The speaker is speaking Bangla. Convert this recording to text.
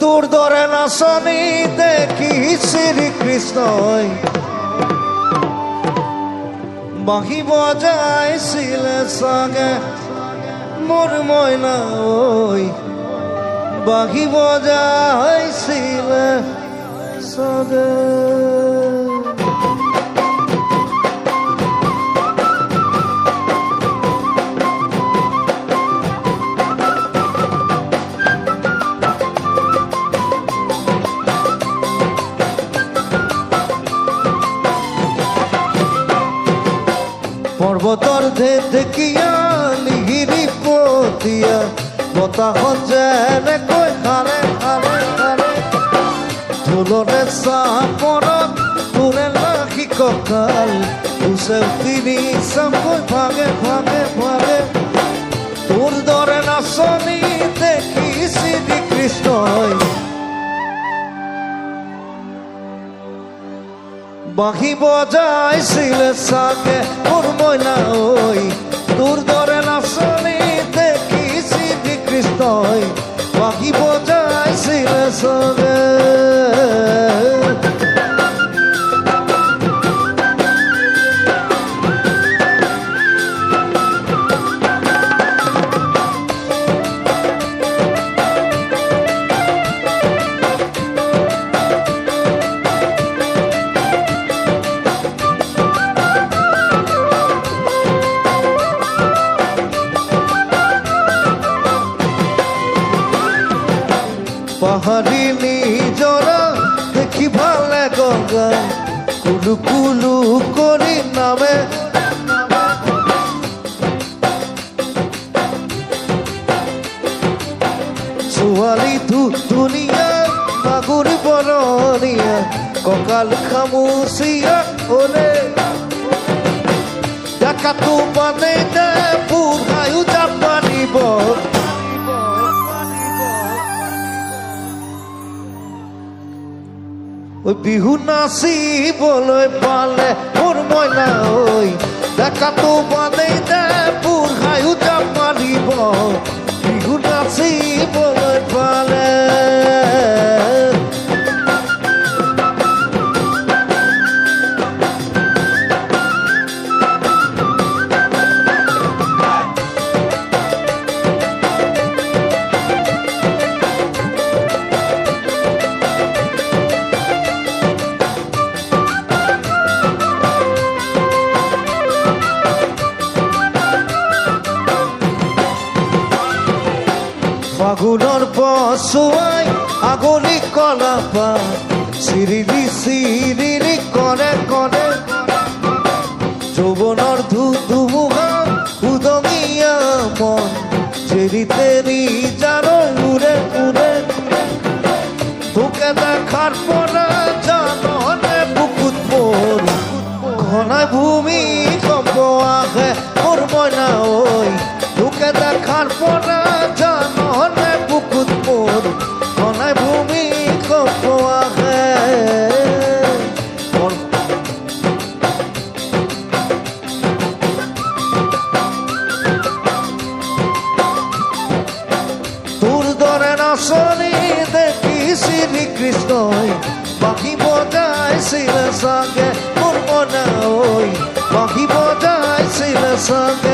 তোর ধরে নাচনি দেখি শ্রীকৃষ্ণ বাঁশি বজাইছিল চাগে মোর মইনা ঐ বাঁশি বজাইছিল চাগে পর্বতর দেখিয়া লিগিরি পতিয়া বতাহত যেনে কৈ খারে খারে খারে ঢোলরে চাপৰত তোৰে লাখি কঁকাল উচে তিনি চামকৈ ভাগে ভাগে ভাগে তোৰ দৰে নাচনি দেখি শ্ৰীকৃষ্ণই বাঁশি বজাইছিল চাগে মোর মইনা ঐ তোর দরে নাচনি দেখি শ্রীকৃষ্ণই বাঁশি বজাইছিল চাগে পাহাড়ি নিজরা দেখি ভালে গঙ্গা কুলু কুলু করি নামে ছোৱালী ধুনীয়া মাগুৰি বৰণীয়া কঁকাল খামুচিয়া ওলে ডেকাটো মানে দে বুঢ়ায়ো জাপানিব বিহু নাচিবলৈ পালে মোৰ মইনা ঐ ডেকাটো বানেই দে বুঢ়ায়ো জাপ মাৰিব বিহু নাচিবলৈ পালে ফাগুনৰ পছুৱাই আগলি কলাপা চিৰিলি চিৰিলি কৰে কৰে যৌৱনৰ ধুমুহা উদঙীয়া মন চেৰি তেৰি জাৰৈ উৰে উৰে তোকে দেখাৰ পৰা জাননে বুকুত মোৰ ঘনাই ভূমি কম্প আহে মোৰ মইনা ঐ তোকে দেখাৰ পৰা জাননে বুকুত মোৰ ঘনাই ভূমি কম্প আহে তোৰ দৰে নাচনি দেখি শ্ৰীকৃষ্ণই বাঁশি বজাইছিল চাগে মোৰ মইনা ঐ বাঁশি বজাইছিল চাগে